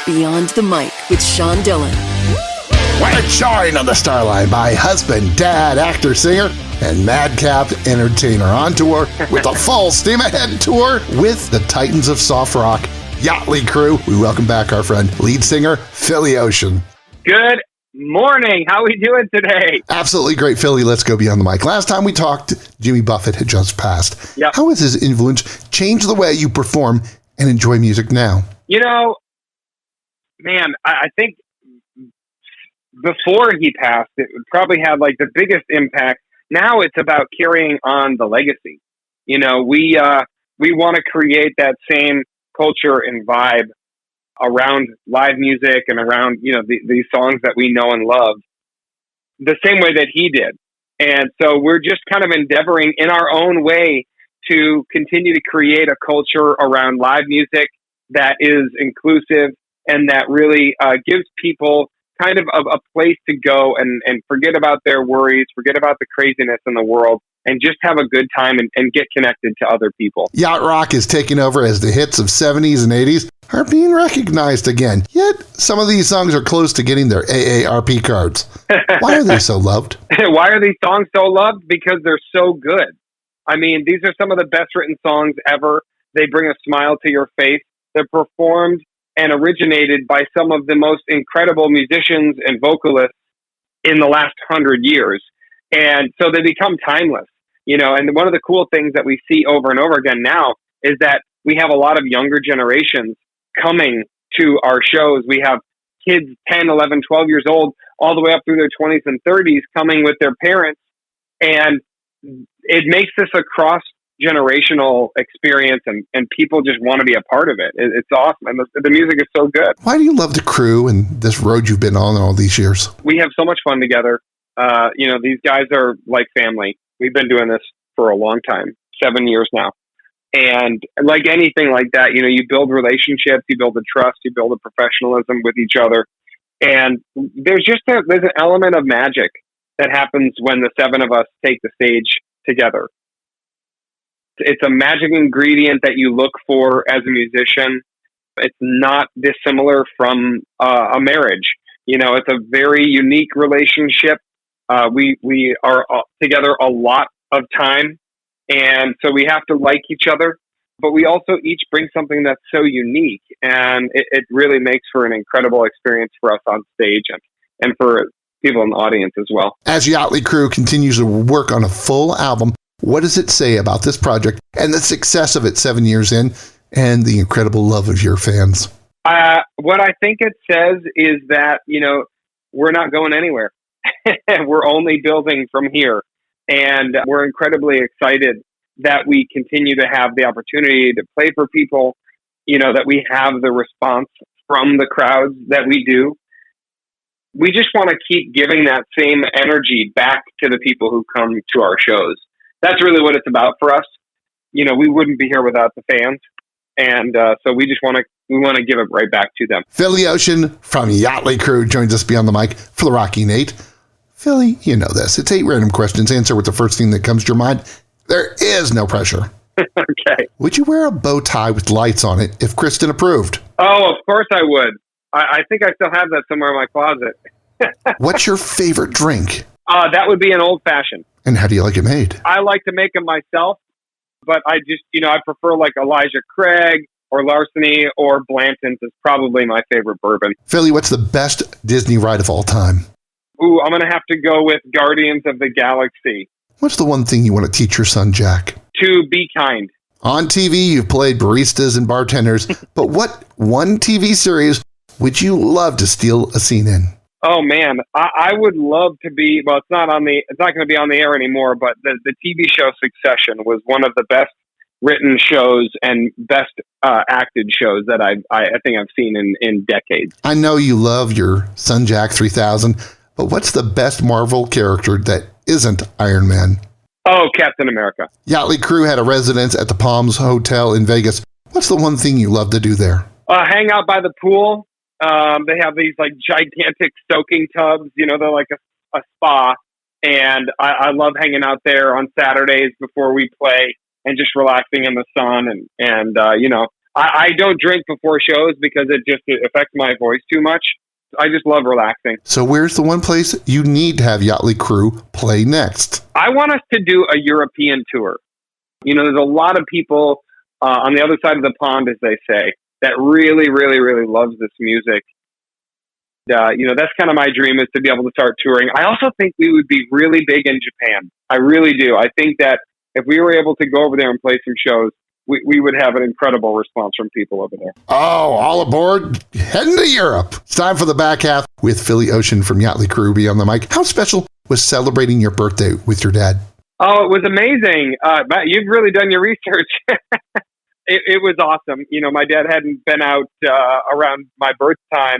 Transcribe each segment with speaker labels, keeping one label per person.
Speaker 1: Beyond the Mic with Sean Dillon.
Speaker 2: Let it shine on the Starline by husband, dad, actor, singer, and madcap entertainer on tour with a full steam ahead tour with the Titans of Soft Rock, Yachtley Crew. We welcome back our friend, lead singer, Philly Ocean.
Speaker 3: Good morning. How are we doing today?
Speaker 2: Absolutely great, Philly. Let's go beyond the mic. Last time we talked, Jimmy Buffett had just passed.
Speaker 3: Yep.
Speaker 2: How has his influence changed the way you perform and enjoy music now?
Speaker 3: You know, man, I think before he passed, it probably had like the biggest impact. Now it's about carrying on the legacy. You know, we want to create that same culture and vibe around live music and around, you know, these songs that we know and love the same way that he did. And so we're just kind of endeavoring in our own way to continue to create a culture around live music that is inclusive and that really gives people kind of a place to go and forget about their worries, forget about the craziness in the world, and just have a good time and get connected to other people.
Speaker 2: Yacht Rock is taking over as the hits of 70s and 80s are being recognized again. Yet, some of these songs are close to getting their AARP cards. Why are they so loved?
Speaker 3: Why are these songs so loved? Because they're so good. I mean, these are some of the best written songs ever. They bring a smile to your face. They're performed and originated by some of the most incredible musicians and vocalists in the last 100 years. And so they become timeless, you know, and one of the cool things that we see over and over again now is that we have a lot of younger generations coming to our shows. We have kids 10, 11, 12 years old, all the way up through their 20s and 30s coming with their parents. And it makes this a cross-generational experience, and people just want to be a part of it. It's awesome, and the music is so good.
Speaker 2: Why do you love the crew and this road you've been on all these years?
Speaker 3: We have so much fun together. You know, these guys are like family. We've been doing this for a long time, 7 years now. And like anything like that, you know, you build relationships, you build a trust, you build a professionalism with each other. And there's an element of magic that happens when the seven of us take the stage together. It's a magic ingredient that you look for as a musician. It's not dissimilar from a marriage. You know, it's a very unique relationship. We are together a lot of time, and so we have to like each other, but we also each bring something that's so unique, and it really makes for an incredible experience for us on stage and for people in the audience as well. As
Speaker 2: Yachtley Crew continues to work on a full album, what does it say about this project and the success of it 7 years in and the incredible love of your fans?
Speaker 3: What I think it says is that, you know, we're not going anywhere. We're only building from here. And we're incredibly excited that we continue to have the opportunity to play for people, you know, that we have the response from the crowds that we do. We just want to keep giving that same energy back to the people who come to our shows. That's really what it's about for us. You know, we wouldn't be here without the fans. And so we want to give it right back to them.
Speaker 2: Philly Ocean from Yachtley Crew joins us beyond the mic for the Rocky Nate. Philly, you know this. It's 8 random questions. Answer with the first thing that comes to your mind. There is no pressure.
Speaker 3: Okay.
Speaker 2: Would you wear a bow tie with lights on it if Kristen approved?
Speaker 3: Oh, of course I would. I think I still have that somewhere in my closet.
Speaker 2: What's your favorite drink?
Speaker 3: That would be an old fashioned.
Speaker 2: And how do you like it made?
Speaker 3: I like to make them myself, but I just, you know, I prefer like Elijah Craig or Larceny or Blanton's is probably my favorite bourbon.
Speaker 2: Philly, what's the best Disney ride of all time?
Speaker 3: Ooh, I'm going to have to go with Guardians of the Galaxy.
Speaker 2: What's the one thing you want to teach your son, Jack?
Speaker 3: To be kind.
Speaker 2: On TV, you've played baristas and bartenders, but what one TV series would you love to steal a scene in?
Speaker 3: Oh man, I would love to be. Well, it's not going to be on the air anymore. But the TV show Succession was one of the best written shows and best acted shows that I think I've seen in decades.
Speaker 2: I know you love your son Jack 3000, but what's the best Marvel character that isn't Iron Man?
Speaker 3: Oh, Captain America.
Speaker 2: Yachtley Crew had a residence at the Palms Hotel in Vegas. What's the one thing you love to do there?
Speaker 3: Hang out by the pool. They have these like gigantic soaking tubs, you know, they're like a spa. And I love hanging out there on Saturdays before we play and just relaxing in the sun. And you know, I don't drink before shows because it affects my voice too much. I just love relaxing.
Speaker 2: So where's the one place you need to have Yachtley Crew play next?
Speaker 3: I want us to do a European tour. There's a lot of people on the other side of the pond, as they say, that really, really, really loves this music. That's kind of my dream, is to be able to start touring. I also think we would be really big in Japan. I really do. I think that if we were able to go over there and play some shows, we would have an incredible response from people over there.
Speaker 2: Oh, all aboard, heading to Europe. It's time for the back half with Philly Ocean from Yachtley Crew Beyond the Mic. How special was celebrating your birthday with your dad?
Speaker 3: Oh, it was amazing. Matt, you've really done your research. It was awesome. My dad hadn't been out around my birthday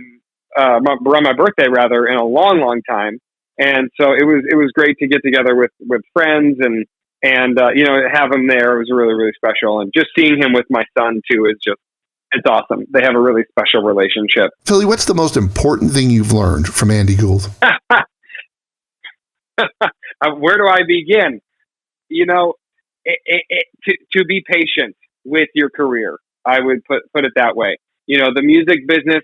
Speaker 3: rather, in a long, long time. And so it was great to get together with friends and have him there. It was really, really special. And just seeing him with my son too it's awesome. They have a really special relationship.
Speaker 2: Philly, what's the most important thing you've learned from Andy Gould?
Speaker 3: Where do I begin? To be patient with your career. I would put it that way. The music business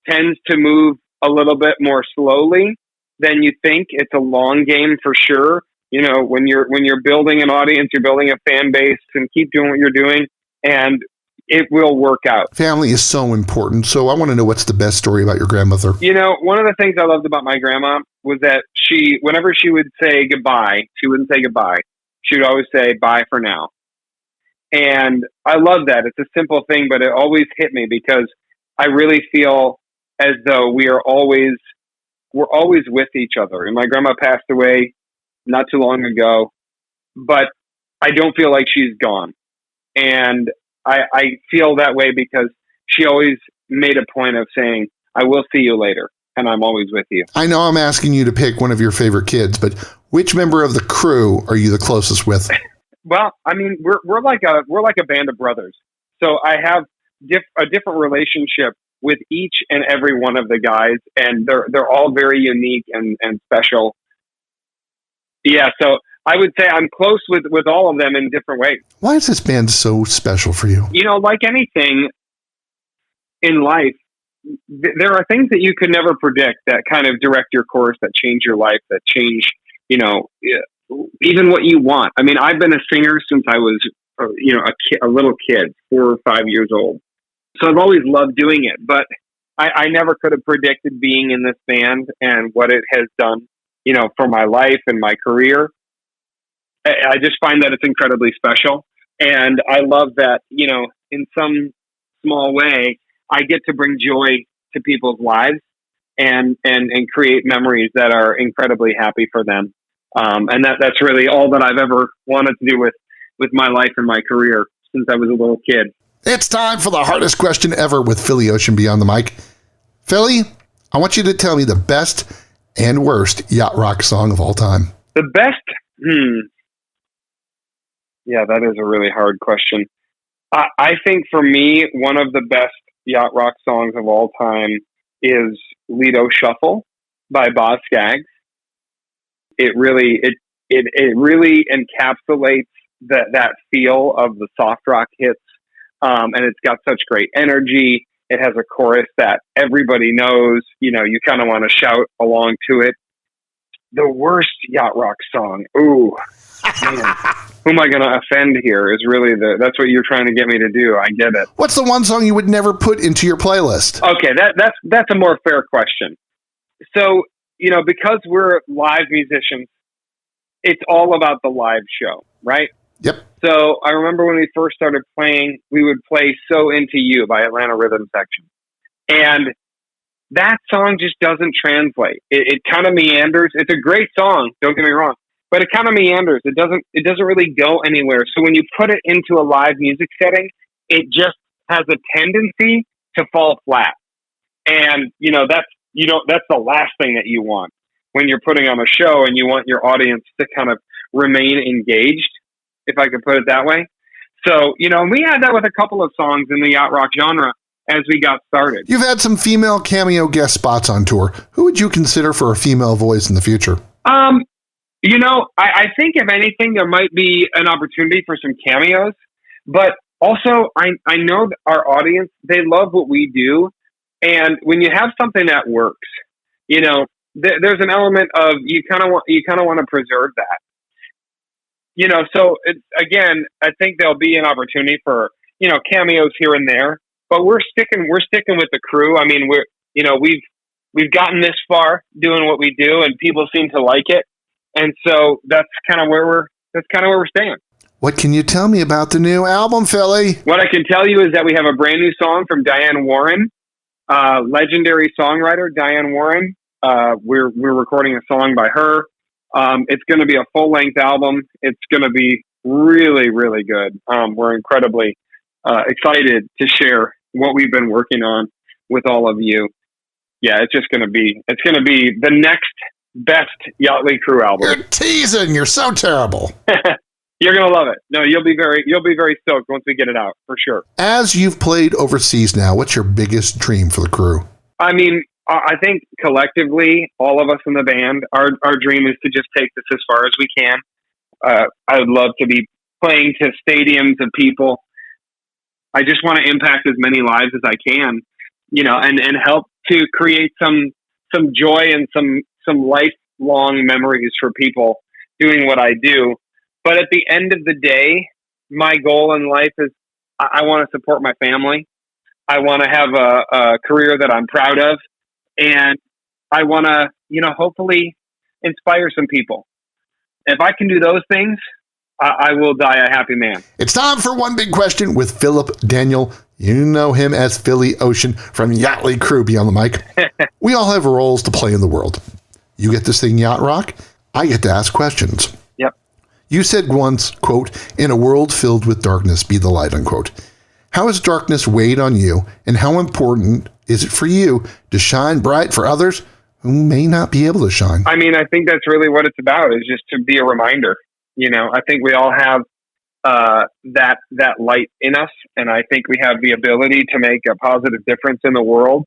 Speaker 3: tends to move a little bit more slowly than you think. It's a long game for sure. When you're building an audience, you're building a fan base, and keep doing what you're doing, and it will work out.
Speaker 2: Family is so important. So I want to know, what's the best story about your grandmother?
Speaker 3: One of the things I loved about my grandma was that whenever she would say goodbye, she wouldn't say goodbye. She would always say bye for now. And I love that. It's a simple thing, but it always hit me, because I really feel as though we're always with each other. And my grandma passed away not too long ago, but I don't feel like she's gone. And I feel that way because she always made a point of saying, I will see you later, and I'm always with you.
Speaker 2: I know I'm asking you to pick one of your favorite kids, but which member of the crew are you the closest with?
Speaker 3: Well, I mean, we're like a band of brothers. So I have a different relationship with each and every one of the guys, and they're all very unique and special. Yeah, so I would say I'm close with all of them in different ways.
Speaker 2: Why is this band so special for you?
Speaker 3: Like anything in life, there are things that you could never predict that kind of direct your course, that change your life, that change, even what you want. I mean, I've been a singer since I was, a little kid, 4 or 5 years old. So I've always loved doing it, but I never could have predicted being in this band and what it has done, for my life and my career. I just find that it's incredibly special. And I love that, in some small way, I get to bring joy to people's lives and create memories that are incredibly happy for them. And that's really all that I've ever wanted to do with my life and my career since I was a little kid.
Speaker 2: It's time for the hardest question ever with Philly Ocean Beyond the Mic. Philly, I want you to tell me the best and worst yacht rock song of all time.
Speaker 3: The best? Yeah, that is a really hard question. I think for me, one of the best yacht rock songs of all time is Lido Shuffle by Boz Scaggs. It really encapsulates that feel of the soft rock hits. And it's got such great energy. It has a chorus that everybody knows. You kind of want to shout along to it. The worst yacht rock song. Ooh, man. Who am I going to offend here is really that's what you're trying to get me to do. I get it.
Speaker 2: What's the one song you would never put into your playlist?
Speaker 3: Okay, that's a more fair question. So, because we're live musicians, it's all about the live show, right?
Speaker 2: Yep.
Speaker 3: So I remember when we first started playing, we would play So Into You by Atlanta Rhythm Section. And that song just doesn't translate. It kind of meanders. It's a great song, don't get me wrong, but it kind of meanders. It doesn't really go anywhere. So when you put it into a live music setting, it just has a tendency to fall flat. And, that's the last thing that you want when you're putting on a show and you want your audience to kind of remain engaged, if I could put it that way. So, we had that with a couple of songs in the yacht rock genre as we got started.
Speaker 2: You've had some female cameo guest spots on tour. Who would you consider for a female voice in the future?
Speaker 3: I think if anything, there might be an opportunity for some cameos, but Also, I know that our audience, they love what we do. And when you have something that works, there's an element of you kind of want to preserve that. So again, I think there'll be an opportunity for, cameos here and there, but we're sticking with the crew. I mean, we've gotten this far doing what we do, and people seem to like it. And so that's kind of where we're staying.
Speaker 2: What can you tell me about the new album, Philly?
Speaker 3: What I can tell you is that we have a brand new song from Diane Warren, legendary songwriter Diane Warren. We're recording a song by her. It's going to be a full-length album. It's going to be really, really good. We're incredibly excited to share what we've been working on with all of you. Yeah, it's going to be the next best Yachtley Crew album.
Speaker 2: You're teasing. You're so terrible.
Speaker 3: You're going to love it. No, you'll be very stoked once we get it out, for sure.
Speaker 2: As you've played overseas now, what's your biggest dream for the crew?
Speaker 3: I mean, I think collectively, all of us in the band, our dream is to just take this as far as we can. I would love to be playing to stadiums of people. I just want to impact as many lives as I can, and help to create some joy and some lifelong memories for people doing what I do. But at the end of the day, my goal in life is I want to support my family. I want to have a career that I'm proud of. And I want to, hopefully inspire some people. If I can do those things, I will die a happy man.
Speaker 2: It's time for One Big Question with Philip Daniel. You know him as Philly Ocean from Yachtley Crew Beyond the Mic. We all have roles to play in the world. You get to sing Yacht Rock. I get to ask questions.
Speaker 3: Yep.
Speaker 2: You said once, quote, "In a world filled with darkness, be the light," unquote. How has darkness weighed on you, and how important is it for you to shine bright for others who may not be able to shine?
Speaker 3: I mean, I think that's really what it's about, is just to be a reminder. I think we all have that light in us, and I think we have the ability to make a positive difference in the world,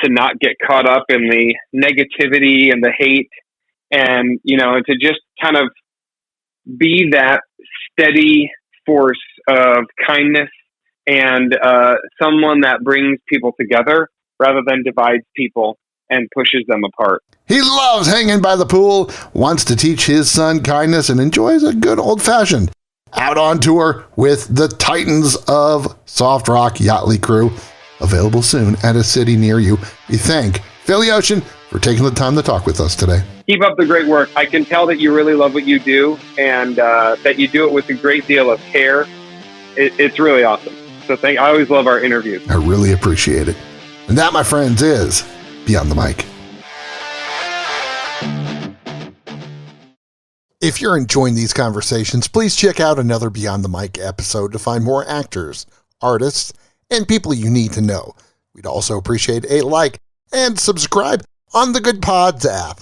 Speaker 3: to not get caught up in the negativity and the hate, and, to just kind of be that steady force of kindness and someone that brings people together rather than divides people and pushes them apart.
Speaker 2: He loves hanging by the pool, wants to teach his son kindness, and enjoys a good old-fashioned out on tour with the Titans of Soft Rock Yachtley Crew. Available soon at a city near you. We thank Philly Ocean for taking the time to talk with us today.
Speaker 3: Keep up the great work. I can tell that you really love what you do, and that you do it with a great deal of care. It's really awesome. So I always love our interviews.
Speaker 2: I really appreciate it. And that, my friends, is Beyond the Mic. If you're enjoying these conversations, please check out another Beyond the Mic episode to find more actors, artists, and people you need to know. We'd also appreciate a like and subscribe on the Good Pods app.